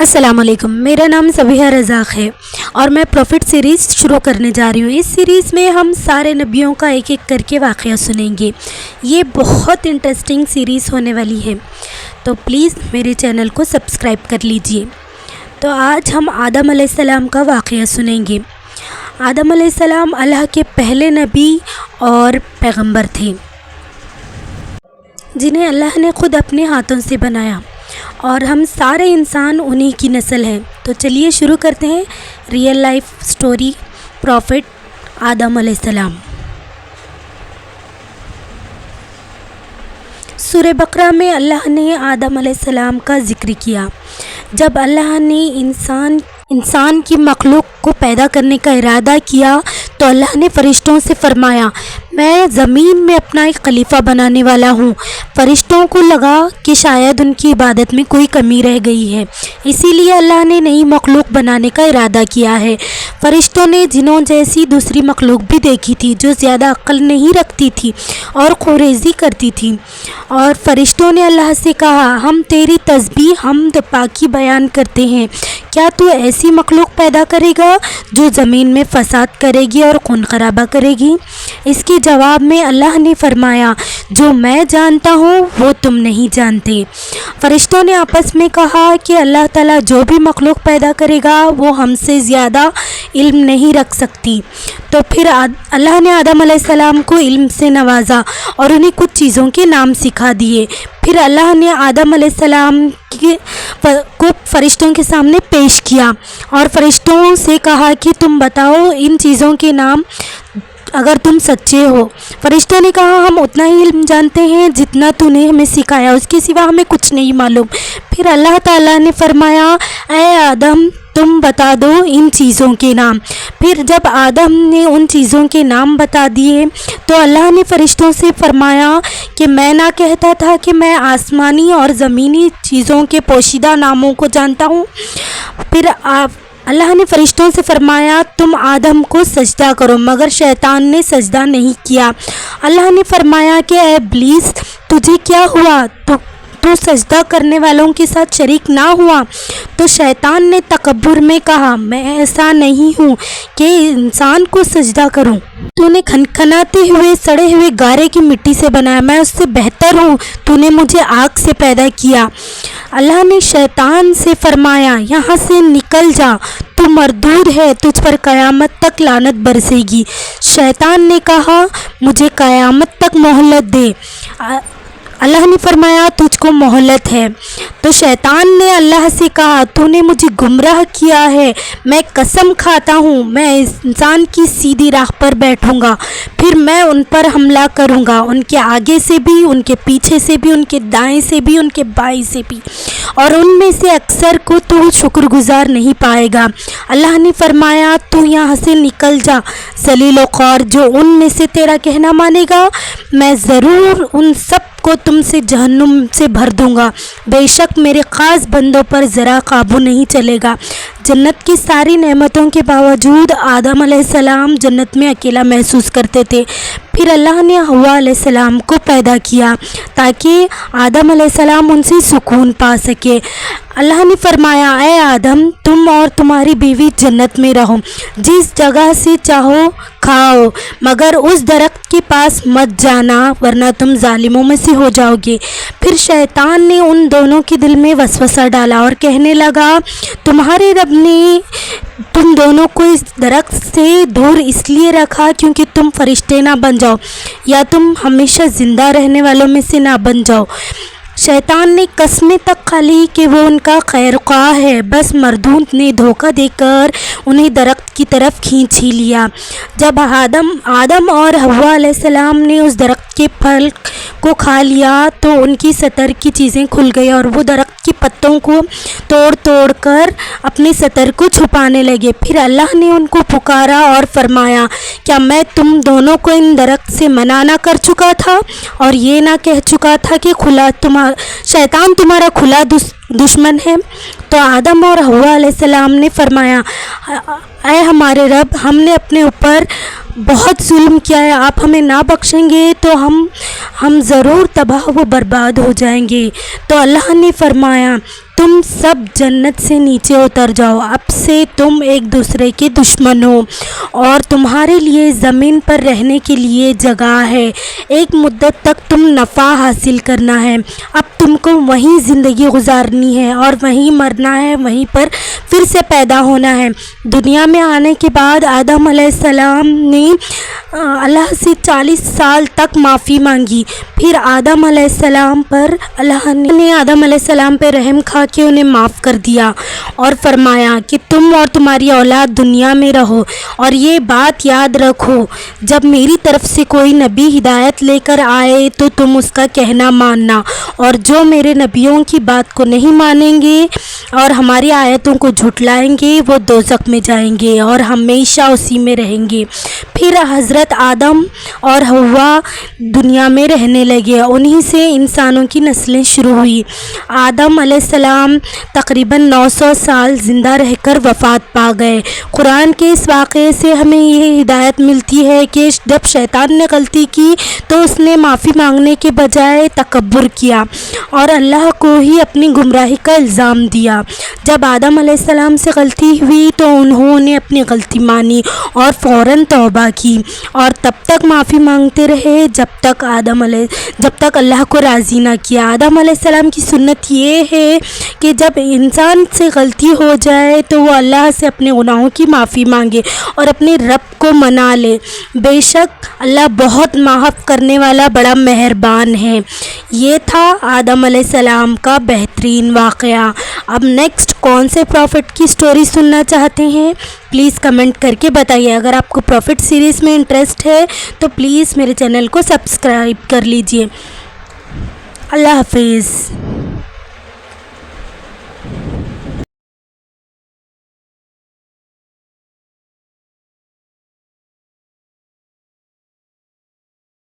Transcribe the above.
السلام علیکم، میرا نام ذبیحہ رزاق ہے اور میں پروفٹ سیریز شروع کرنے جا رہی ہوں۔ اس سیریز میں ہم سارے نبیوں کا ایک ایک کر کے واقعہ سنیں گے۔ یہ بہت انٹرسٹنگ سیریز ہونے والی ہے، تو پلیز میرے چینل کو سبسکرائب کر لیجئے۔ تو آج ہم آدم علیہ السلام کا واقعہ سنیں گے۔ آدم علیہ السلام اللہ کے پہلے نبی اور پیغمبر تھے، جنہیں اللہ نے خود اپنے ہاتھوں سے بنایا، اور ہم سارے انسان انہی کی نسل ہیں۔ تو چلیے شروع کرتے ہیں ریئل لائف سٹوری پروفٹ آدم علیہ السلام۔ سورہ بقرہ میں اللہ نے آدم علیہ السلام کا ذکر کیا۔ جب اللہ نے انسان کی مخلوق کو پیدا کرنے کا ارادہ کیا تو اللہ نے فرشتوں سے فرمایا، میں زمین میں اپنا ایک خلیفہ بنانے والا ہوں۔ فرشتوں کو لگا کہ شاید ان کی عبادت میں کوئی کمی رہ گئی ہے، اسی لیے اللہ نے نئی مخلوق بنانے کا ارادہ کیا ہے۔ فرشتوں نے جنوں جیسی دوسری مخلوق بھی دیکھی تھی جو زیادہ عقل نہیں رکھتی تھی اور خوریزی کرتی تھی، اور فرشتوں نے اللہ سے کہا، ہم تیری تسبیح حمد پاکی بیان کرتے ہیں، کیا تو ایسی مخلوق پیدا کرے گا جو زمین میں فساد کرے گی اور خون خرابہ کرے گی؟ اس کے جواب میں اللہ نے فرمایا، جو میں جانتا ہوں وہ تم نہیں جانتے۔ فرشتوں نے آپس میں کہا کہ اللہ تعالیٰ جو بھی مخلوق پیدا کرے گا وہ ہم سے زیادہ علم نہیں رکھ سکتی۔ تو پھر اللہ نے آدم علیہ السلام کو علم سے نوازا اور انہیں کچھ چیزوں کے نام سکھا دیے۔ پھر اللہ نے آدم علیہ السلام کو فرشتوں کے سامنے پیش کیا اور فرشتوں سے کہا کہ تم بتاؤ ان چیزوں کے نام اگر تم سچے ہو۔ فرشتوں نے کہا، ہم اتنا ہی علم جانتے ہیں جتنا تو نے ہمیں سکھایا، اس کے سوا ہمیں کچھ نہیں معلوم۔ پھر اللہ تعالیٰ نے فرمایا، اے آدم تم بتا دو ان چیزوں کے نام۔ پھر جب آدم نے ان چیزوں کے نام بتا دیے تو اللہ نے فرشتوں سے فرمایا کہ میں نہ کہتا تھا کہ میں آسمانی اور زمینی چیزوں کے پوشیدہ ناموں کو جانتا ہوں۔ پھر اللہ نے فرشتوں سے فرمایا، تم آدم کو سجدہ کرو، مگر شیطان نے سجدہ نہیں کیا۔ اللہ نے فرمایا کہ اے ابلیس، تجھے کیا ہوا؟ تو سجدہ کرنے والوں کے ساتھ شریک نہ ہوا؟ تو شیطان نے تکبر میں کہا، میں ایسا نہیں ہوں کہ انسان کو سجدہ کروں، تو نے کھنکھناتے ہوئے سڑے ہوئے گارے کی مٹی سے بنایا، میں اس سے بہتر ہوں، تو نے مجھے آگ سے پیدا کیا۔ اللہ نے شیطان سے فرمایا، یہاں سے نکل جا، تو مردود ہے، تجھ پر قیامت تک لعنت برسے گی۔ شیطان نے کہا، مجھے قیامت تک مہلت دے۔ اللہ نے فرمایا، تجھ کو مہلت ہے۔ تو شیطان نے اللہ سے کہا، تو نے مجھے گمراہ کیا ہے، میں قسم کھاتا ہوں میں انسان کی سیدھی راہ پر بیٹھوں گا، پھر میں ان پر حملہ کروں گا، ان کے آگے سے بھی، ان کے پیچھے سے بھی، ان کے دائیں سے بھی، ان کے بائیں سے بھی، اور ان میں سے اکثر کو تو شکر گزار نہیں پائے گا۔ اللہ نے فرمایا، تو یہاں سے نکل جا ذلیل و خوار، جو ان میں سے تیرا کہنا مانے گا میں ضرور ان سب کو تم سے جہنم سے بھر دوں گا، بے شک میرے خاص بندوں پر ذرا قابو نہیں چلے گا۔ جنت کی ساری نعمتوں کے باوجود آدم علیہ السلام جنت میں اکیلا محسوس کرتے تھے۔ پھر اللہ نے حوا علیہ السلام کو پیدا کیا تاکہ آدم علیہ السلام ان سے سکون پا سکے۔ اللہ نے فرمایا، اے آدم تم اور تمہاری بیوی جنت میں رہو، جس جگہ سے چاہو کھاؤ، مگر اس درخت کے پاس مت جانا ورنہ تم ظالموں میں سے ہو جاؤ گے۔ پھر شیطان نے ان دونوں کے دل میں وسوسہ ڈالا اور کہنے لگا، تمہارے رب نے تم دونوں کو اس درخت سے دور اس لیے رکھا کیونکہ تم فرشتے نہ بن جاؤ یا تم ہمیشہ زندہ رہنے والوں میں سے نہ بن جاؤ۔ شیطان نے قسمیں تک کھا لی کہ وہ ان کا خیر خواہ ہے، بس مردود نے دھوکہ دے کر انہیں درخت کی طرف کھینچ ہی لیا۔ جب آدم اور حوا علیہ السلام نے اس درخت کے پھل کو کھا لیا تو ان کی سطر کی چیزیں کھل گئی اور وہ درخت کی پتوں کو توڑ توڑ کر اپنے سطر کو چھپانے لگے۔ پھر اللہ نے ان کو پکارا اور فرمایا، کیا میں تم دونوں کو ان درخت سے منع نہ کر چکا تھا اور یہ نہ کہہ چکا تھا کہ شیطان تمہارا کھلا دشمن ہے؟ تو آدم اور حوا علیہ السلام نے فرمایا، اے ہمارے رب، ہم نے اپنے اوپر بہت ظلم کیا ہے، آپ ہمیں نہ بخشیں گے تو ہم ضرور تباہ و برباد ہو جائیں گے۔ تو اللہ نے فرمایا تم سب جنت سے نیچے اتر جاؤ، اب سے تم ایک دوسرے کے دشمن ہو اور تمہارے لیے زمین پر رہنے کے لیے جگہ ہے، ایک مدت تک تم نفع حاصل کرنا ہے، اب تم کو وہیں زندگی گزارنی ہے اور وہیں مرنا ہے، وہیں پر پھر سے پیدا ہونا ہے۔ دنیا میں آنے کے بعد آدم علیہ السلام نے اللہ سے 40 سال تک معافی مانگی، پھر آدم علیہ السلام پر اللہ نے آدم علیہ السلام پہ رحم کھا کے انہیں معاف کر دیا اور فرمایا کہ تم اور تمہاری اولاد دنیا میں رہو، اور یہ بات یاد رکھو جب میری طرف سے کوئی نبی ہدایت لے کر آئے تو تم اس کا کہنا ماننا، اور جو میرے نبیوں کی بات کو نہیں مانیں گے اور ہماری آیتوں کو جھٹلائیں گے وہ دوزخ میں جائیں گے اور ہمیشہ اسی میں رہیں گے۔ پھر حضرت آدم اور حوا دنیا میں رہنے لگے، انہی سے انسانوں کی نسلیں شروع ہوئی۔ آدم علیہ السلام تقریباً 900 سال زندہ رہ کر وفات پا گئے۔ قرآن کے اس واقعے سے ہمیں یہ ہدایت ملتی ہے کہ جب شیطان نے غلطی کی تو اس نے معافی مانگنے کے بجائے تکبر کیا اور اللہ کو ہی اپنی گمراہی کا الزام دیا۔ جب آدم علیہ السلام سے غلطی ہوئی تو انہوں نے اپنی غلطی مانی اور فوراً توبہ کی اور تب تک معافی مانگتے رہے جب تک اللہ کو راضی نہ کیا۔ آدم علیہ السلام کی سنت یہ ہے کہ جب انسان سے غلطی ہو جائے تو وہ اللہ سے اپنے گناہوں کی معافی مانگے اور اپنے رب کو منا لے، بے شک اللہ بہت معاف کرنے والا بڑا مہربان ہے۔ یہ تھا آدم علیہ السلام کا بہترین واقعہ۔ اب نیکسٹ کون سے پروفٹ کی سٹوری سننا چاہتے ہیں پلیز کمنٹ کر کے بتائیے۔ اگر آپ کو پروفٹ سیریز میں انٹرسٹ ہے تو پلیز میرے چینل کو سبسکرائب کر لیجئے۔ اللہ حافظ۔